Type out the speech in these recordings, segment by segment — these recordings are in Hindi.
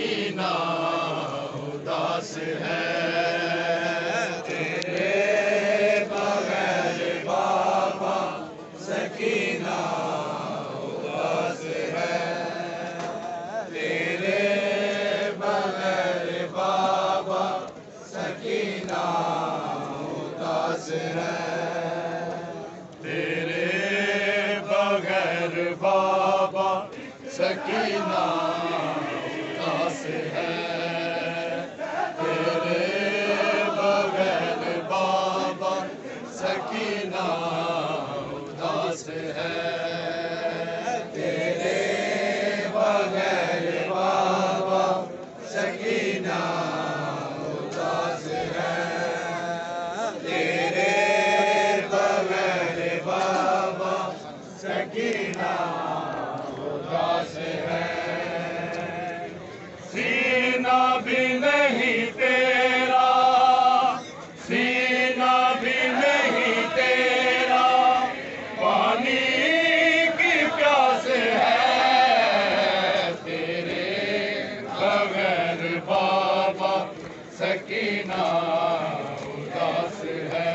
सकीना उदास है, तेरे बगैर बाबा सकीना उदास है, तेरे बगैर बाबा सकीना उदास है, तेरे बगैर बाबा सकीना उदास है, तेरे बगैर बाबा सकीना उदास है, तेरे बगैर बाबा सकीना उदास है, तेरे बगैर बाबा सकीना उदास है, सीना भी नहीं तेरा, सीना भी नहीं तेरा, पानी की प्यास है, तेरे बगैर बाबा सकीना उदास है,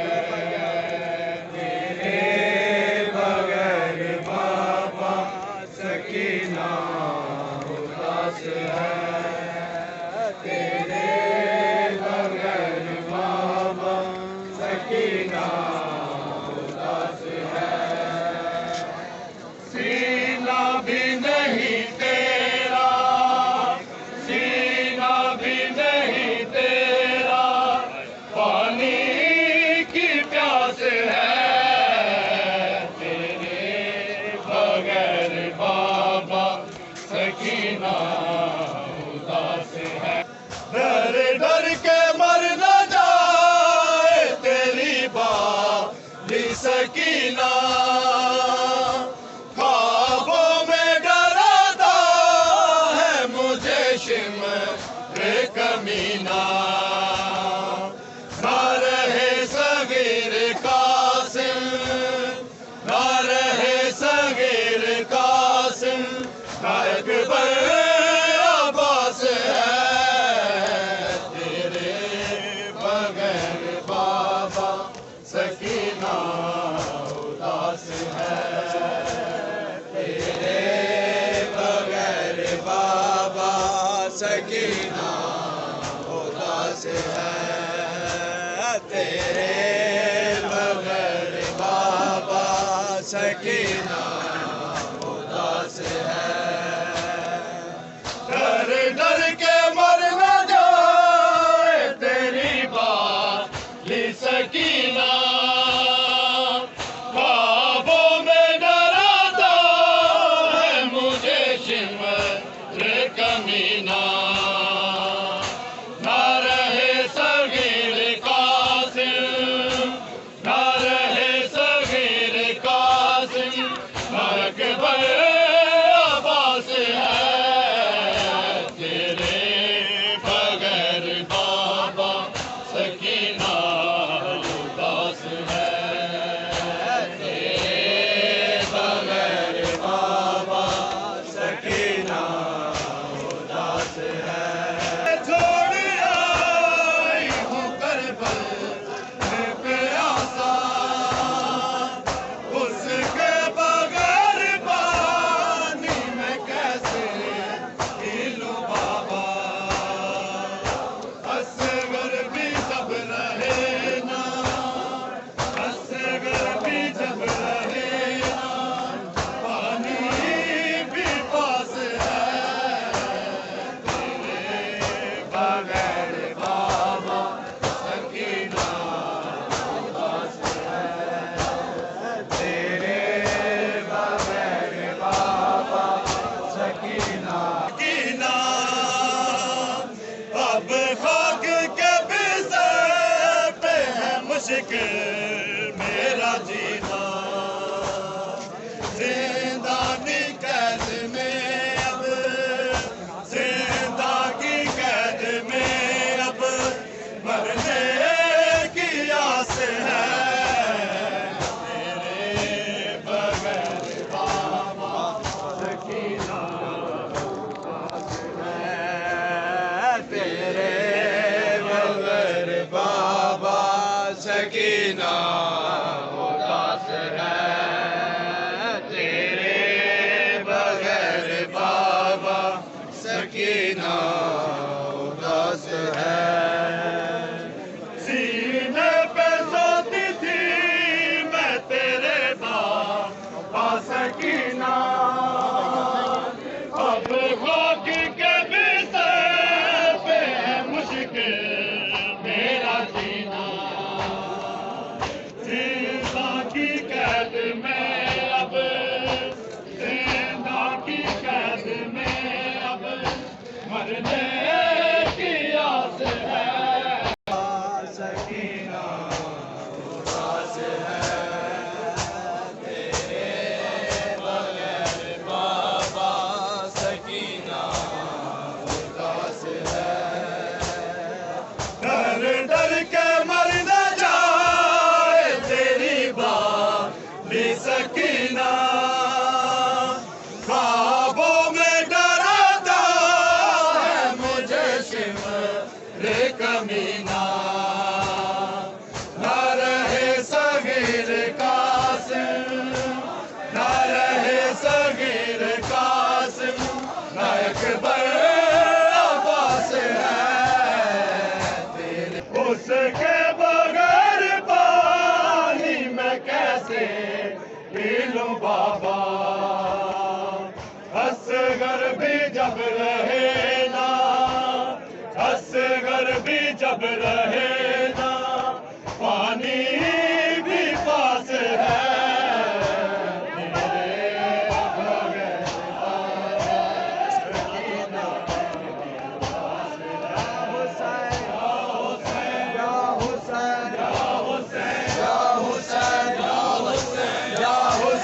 तेरे बगैर बाबा सकीना उदास है, तेरे बगैर बाबा सकीना उदास है, सीना भी नहीं तेरा, सीना भी नहीं तेरा, पानी की प्यास है, तेरे बगैर बाबा सकीना उदास है, डर डर के मर न जाए तेरी बाली सकीना, ख्वाबों में डराता है मुझे शिमर कमीना, ना रहे सगीर कासिम, ना रहे सगीर कासिम, ना अकबर अब्बास है, तेरे बगैर बाबा सकीना उदास है, तेरे बगैर बाबा सकीना उदास है, तेरे बगैर बाबा सकीना उदास है, डर डर के मर न जाए तेरी बाली सकीना, ख्वाबों में डराता है मुझे शिमर कमीना, ना रहे सगीर कासिम, ना रहे सगीर कासिम, ना अकबर अब्बास है, तेरे बगैर बाबा सकीना उदास है, तेरे बगैर बाबा सकीना उदास है, छोड़ आई हूँ करबल में प्यासा, उसके बगैर पानी में कैसे पी लूं बाबा, असगर भी जब रहे ना, असगर भी जब रहे ना, पानी भी पास है, तेरे बगैर बाबा सकीना उदास है, तेरे बगैर बाबा सकीना सकीना, अब खाक के बिस्तर पे है मुश्किल मेरा जीना, जिंदानी कैद में अब, जिंदा की कैद में अब मरने की आस है, तेरे बगैर बाबा सकीना उदास है, सकीना उदास है तेरे बगैर बाबा सकीना उदास है सीने पे सोती थी मैं तेरे बाबा सकीना अब खाक के बिस्तर पे है मुश्किल मेरा जीना जिंदा की कैद में अब जिंदा की कैद में अब मरने की आस है सकीना उदास है तेरे बगैर बाबा सकीना उदास है डर डर के मर न जाए तेरी बाली सकीना ख्वाबों में डराता है मुझे शिमरे कमीना न रहे सगीर कासिम न रहे सगीर कासिम न अकबर अब्बास है उसके बगैर पानी में कैसे पी लूं बाबा असगर भी जब रहे ना असगर भी जब रहे ना पानी भी पास है तेरे बगैर बाबा सकीना उदास है या हुसैन या हुसैन या हुसैन या हुसैन या हुसैन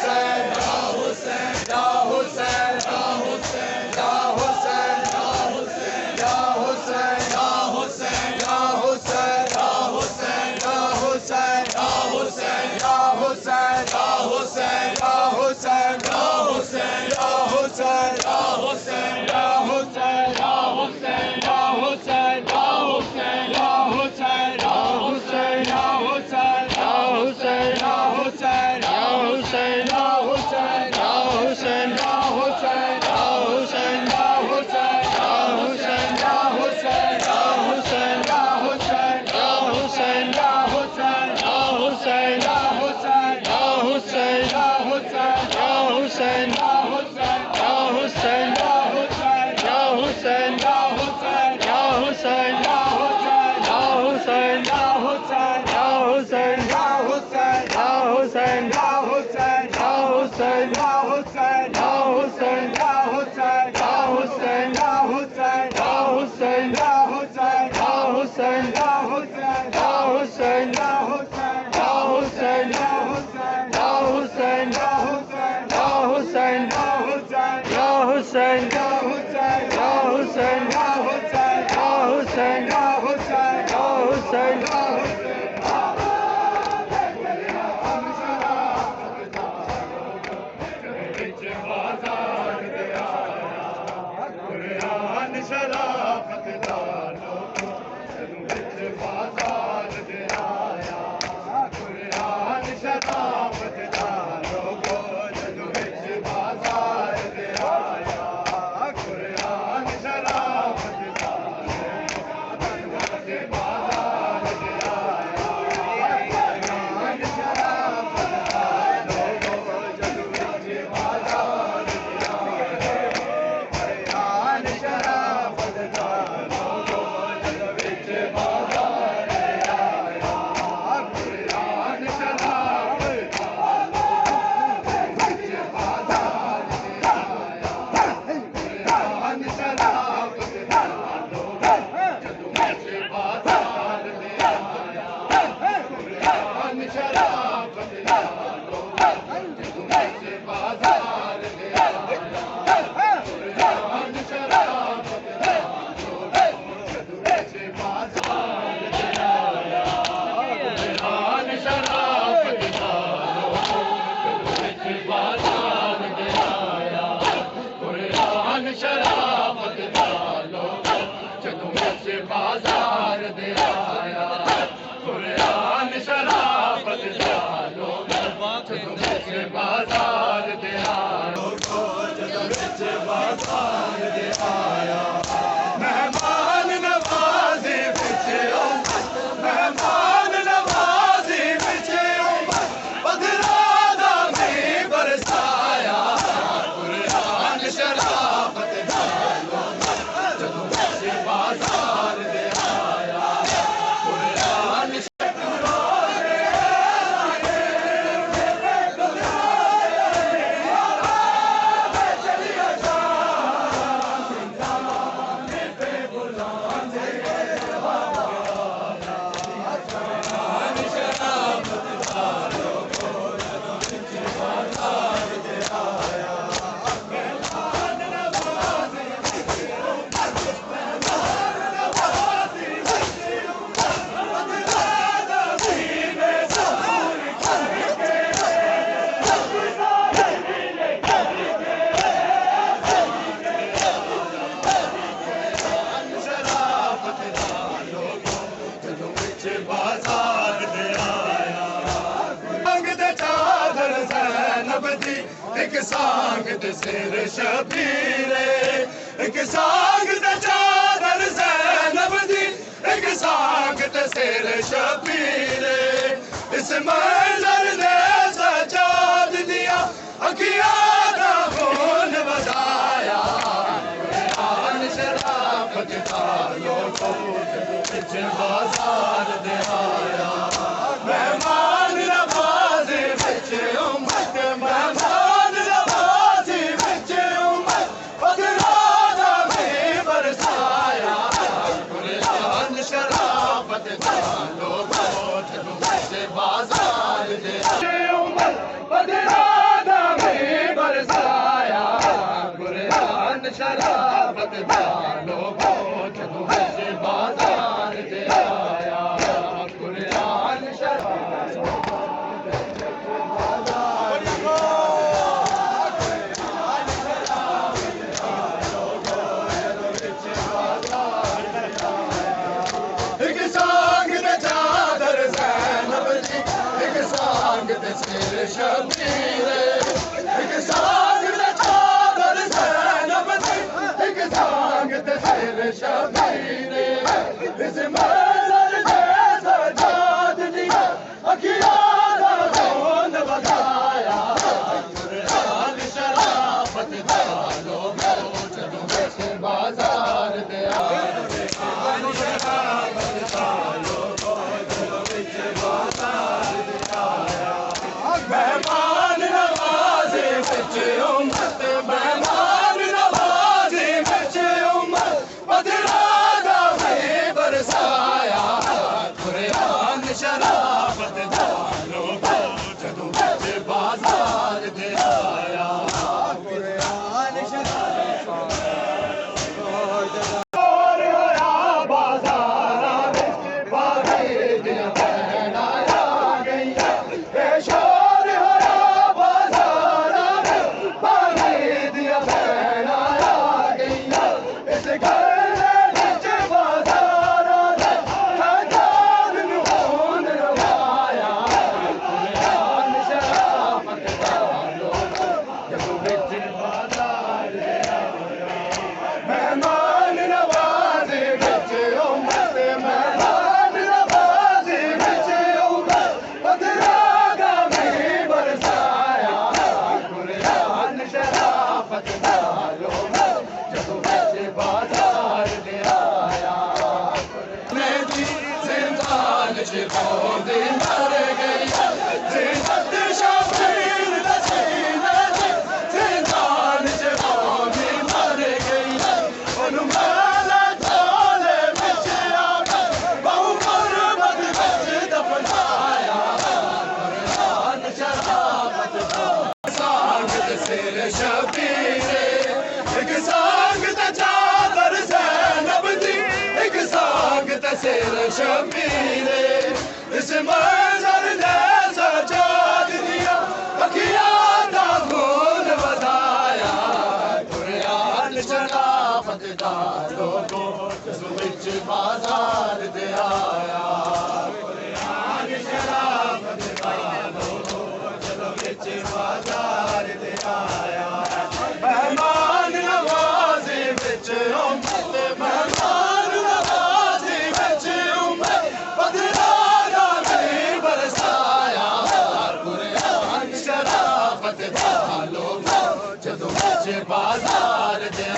बाजार दे आया जदों विच बाजार दे आया मेहमान नवाज़ी विच मेहमान नवाज़ी विच बदला दा मींह बरसाया कुरान शराफत नालो जदों विच बाजार दे आया कुरान बाजार दे आया सांग दे चादर ज़ैनब दी एक सांग दे सिर शबीरे एक सांग दे चादर ज़ैनब दी एक सांग दे सिर शबीरे इस मंजर ने सजाद दिया अखियां दा खून बधाया कुरान शराफत दा लोगो विच बाजार दे आया मेहमान नवाज़ी विच उम्मत मेहमान नवाज़ी विच उम्मत बदला दा मींह बरसाया कुरान शराफत दा लोगो विच बाजार दे उम्मत बदला दा मींह बरसाया कुरान शराफत दा लोगो विच बाजार दे आया कुरान एक सांग दे चादर ज़ैनब दी एक सांग दे सिर शबीरे एक सांग दे चादर ज़ैनब दी एक सांग दे सिर शबीरे इस मंजर ने सजाद दिया अखियां दा खून बधाया कुरान शराफत दा लोगो जदों विच बाजार दे आया कुरान शराफत दा लोगो जदों विच बाजार दे आया मेहमान नवाज़ी विच उम्मत मेहमान नवाज़ी विच उम्मत बदला दा मींह बरसाया कुरान शराफत दा लोगो जदों विच बाजार दे आया कुरान शराफत और होया बाज़ारां विच बागी दियां भैणां आ गईयां शोर होया बाज़ारां विच बागी दियां भैणां आ गईयां इस घर विच बाज़ारां दे आजाद नूं खून रवाया कुरान शराफत दा लोगो जदों विच बाजार दे आया मेहमान नवाज़ी विच उम्मत मेहमान नवाज़ी विच उम्मत बदला दा मींह बरसाया कुरान शराफत दा लोगो जदों विच बाजार दे आया मेरी ज़िंदान च रोंदी मर गई ज़िंदत शबीर दा सीने च ज़िंदान च रोंदी मर गई ओनू माला झोले विच आके बहु गुरबत विच दफनाया कुरान शराफत दा सांग दे सिर शबीरे एक सांग दे चादर ज़ैनब दी एक सांग दे सिर शबीरे इस मंजर ने सजाद दिया अखियां दा खून बधाया कुरान शराफत दा लोगो जदों विच बाजार दे आया कुरान शराफत दा लोगो जदों विच बाजार पतवालों जदों बिच बाजार दे